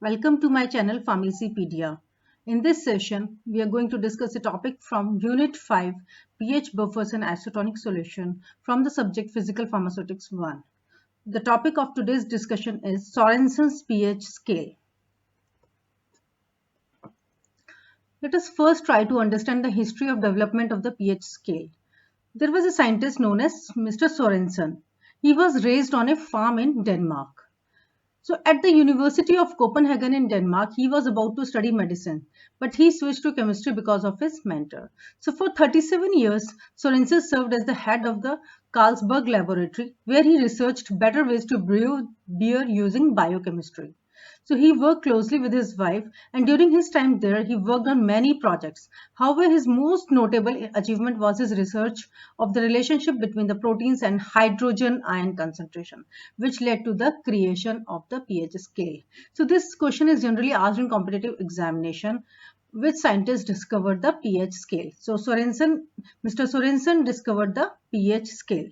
Welcome to my channel Pharmacypedia. In this session, we are going to discuss a topic from Unit 5 pH buffers and isotonic solution from the subject Physical Pharmaceutics 1. The topic of today's discussion is Sorensen's pH scale. Let us first try to understand the history of development of the pH scale. There was a scientist known as Mr. Sorensen. He was raised on a farm in Denmark. So at the University of Copenhagen in Denmark, he was about to study medicine, but he switched to chemistry because of his mentor. So for 37 years, Sorensen served as the head of the Carlsberg laboratory, where he researched better ways to brew beer using biochemistry. So he worked closely with his wife, and during his time there, he worked on many projects. However, his most notable achievement was his research of the relationship between the proteins and hydrogen ion concentration, which led to the creation of the pH scale. So this question is generally asked in competitive examination. Which scientist discovered the pH scale? So Mr. Sorensen discovered the pH scale.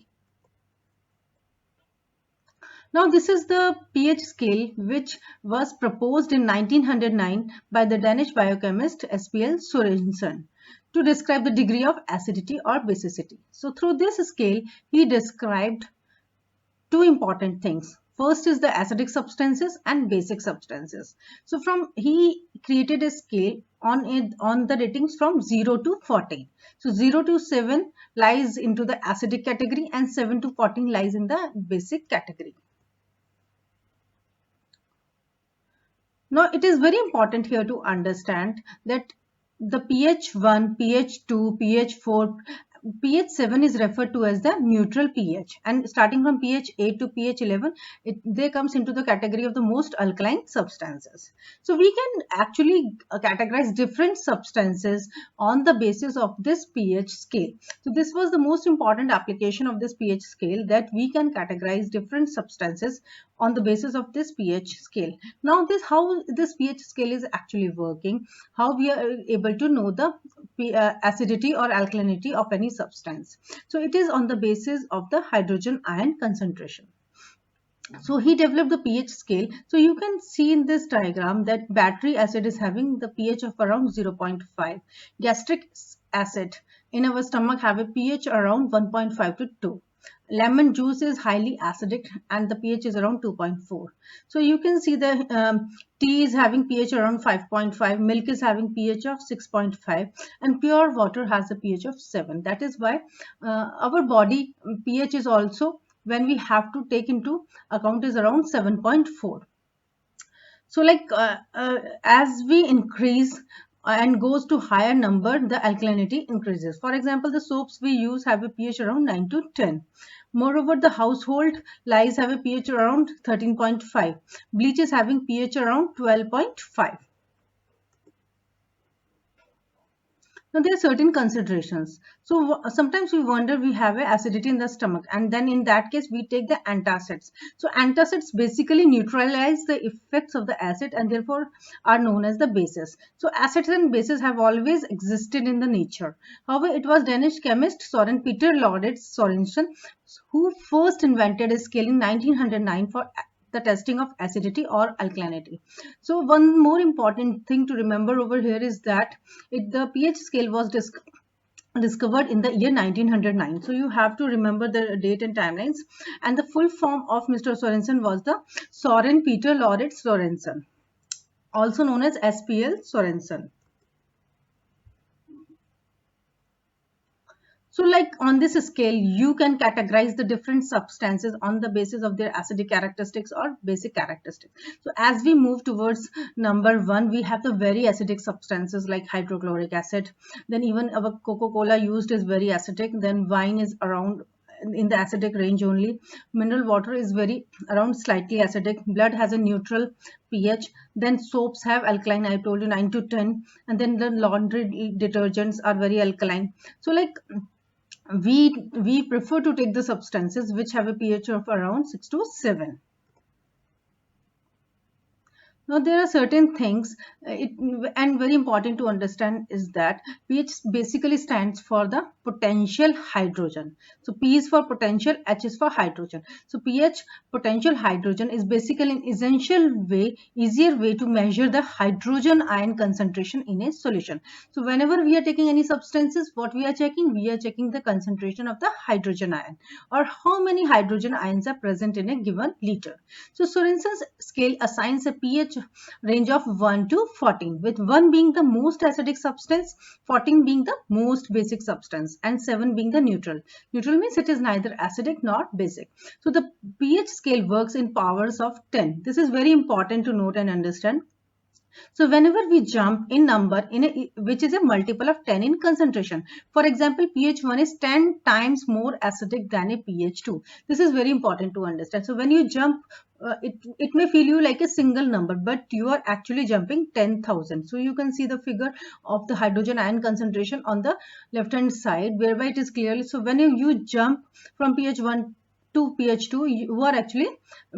Now this is the pH scale which was proposed in 1909 by the Danish biochemist SPL Sorensen to describe the degree of acidity or basicity. So through this scale, he described two important things. First is the acidic substances and basic substances. So he created a scale on the ratings from 0 to 14. So 0 to 7 lies into the acidic category and 7 to 14 lies in the basic category. Now, it is very important here to understand that the pH 1, pH 2, pH 4, pH 7 is referred to as the neutral pH, and starting from pH 8 to pH 11, they comes into the category of the most alkaline substances. So we can actually categorize different substances on the basis of this pH scale. So this was the most important application of this pH scale, that we can categorize different substances on the basis of this pH scale. Now how this pH scale is actually working, how we are able to know the acidity or alkalinity of any substance. So it is on the basis of the hydrogen ion concentration. So he developed the pH scale. So you can see in this diagram that battery acid is having the pH of around 0.5. Gastric acid in our stomach have a pH around 1.5 to 2. Lemon juice is highly acidic and the pH is around 2.4. So you can see the tea is having pH around 5.5, milk is having pH of 6.5, and pure water has a pH of 7. That is why our body pH is also, when we have to take into account, is around 7.4. So as we increase and goes to higher number, the alkalinity increases. For example, the soaps we use have a pH around 9 to 10. Moreover, the household dyes have a pH around 13.5. Bleach is having pH around 12.5. Now there are certain considerations. So sometimes we wonder, we have a acidity in the stomach, and then in that case we take the antacids. So antacids basically neutralize the effects of the acid and therefore are known as the bases. So acids and bases have always existed in the nature. However, it was Danish chemist Søren Peter Lauritz Sorensen who first invented a scale in 1909 for the testing of acidity or alkalinity. So one more important thing to remember over here is that the pH scale was discovered in the year 1909. So you have to remember the date and timelines. And the full form of Mr. Sorensen was the Søren Peter Lauritz Sorensen, also known as SPL Sorensen. So on this scale, you can categorize the different substances on the basis of their acidic characteristics or basic characteristics. So as we move towards number 1, we have the very acidic substances like hydrochloric acid. Then even our Coca-Cola used is very acidic. Then wine is around in the acidic range only. Mineral water is around slightly acidic. Blood has a neutral pH. Then soaps have alkaline, I told you, 9 to 10. And then the laundry detergents are very alkaline. So we prefer to take the substances which have a pH of around 6 to 7. Now there are certain things and very important to understand is that pH basically stands for the potential hydrogen. So P is for potential, H is for hydrogen. So pH potential hydrogen is basically an essential way, easier way to measure the hydrogen ion concentration in a solution. So whenever we are taking any substances, what we are checking? We are checking the concentration of the hydrogen ion, or how many hydrogen ions are present in a given liter. So Sorensen's scale assigns a pH range of 1 to 14, with 1 being the most acidic substance, 14 being the most basic substance, and 7 being the neutral. Neutral means it is neither acidic nor basic. So the pH scale works in powers of 10. This is very important to note and understand. So whenever we jump in number which is a multiple of 10 in concentration, for example, pH 1 is 10 times more acidic than a pH 2. This is very important to understand. So when you jump, it may feel you like a single number, but you are actually jumping 10,000. So you can see the figure of the hydrogen ion concentration on the left hand side, whereby it is clearly. So when you jump from pH 1 to pH 2, you are actually,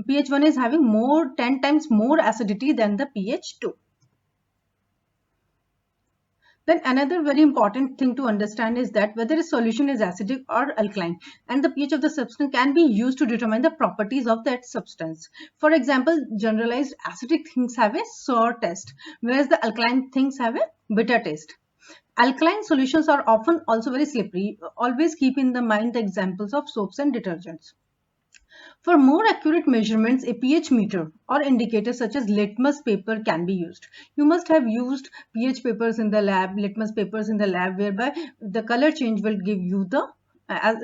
pH 1 is having 10 times more acidity than the pH 2. Then another very important thing to understand is that whether a solution is acidic or alkaline, and the pH of the substance can be used to determine the properties of that substance. For example, generalized acidic things have a sour taste, whereas the alkaline things have a bitter taste. Alkaline solutions are often also very slippery. Always keep in the mind the examples of soaps and detergents. For more accurate measurements, a pH meter or indicator such as litmus paper can be used. You must have used pH papers in the lab, litmus papers in the lab, whereby the color change will give you the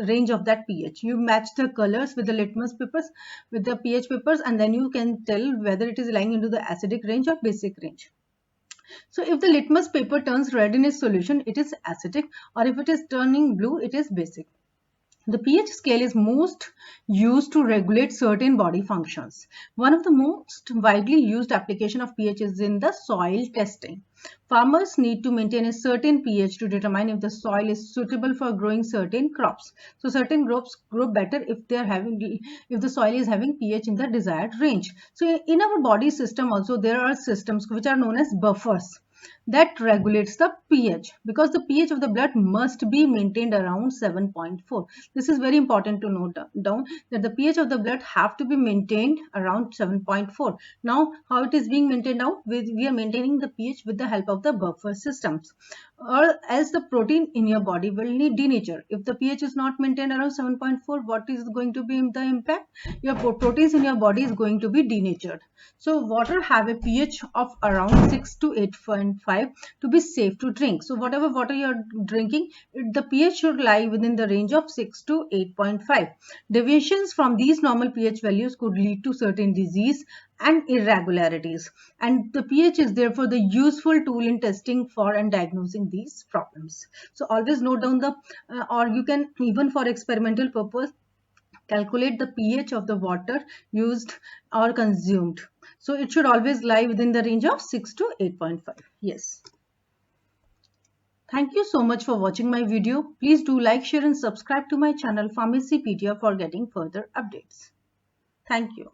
range of that pH. You match the colors with the litmus papers, with the pH papers, and then you can tell whether it is lying into the acidic range or basic range. So if the litmus paper turns red in its solution, it is acidic, or if it is turning blue, it is basic. The pH scale is most used to regulate certain body functions. One of the most widely used application of pH is in the soil testing. Farmers need to maintain a certain pH to determine if the soil is suitable for growing certain crops. So certain crops grow better if the soil is having pH in the desired range. So in our body system also, there are systems which are known as buffers that regulates the pH, because the pH of the blood must be maintained around 7.4. This is very important to note down, that the pH of the blood have to be maintained around 7.4. Now how it is being maintained out? We are maintaining the pH with the help of the buffer systems, or else the protein in your body will need denature. If the pH is not maintained around 7.4, what is going to be the impact? Your proteins in your body is going to be denatured. So water have a pH of around 6 to 8.5 to be safe to drink. So whatever water you are drinking, the pH should lie within the range of 6 to 8.5. Deviations from these normal pH values could lead to certain disease and irregularities, and the pH is therefore the useful tool in testing for and diagnosing these problems. So always note down the or you can even for experimental purpose calculate the pH of the water used or consumed. So it should always lie within the range of 6 to 8.5. Yes. Thank you so much for watching my video. Please do like, share and subscribe to my channel Pharmacypedia for getting further updates. Thank you.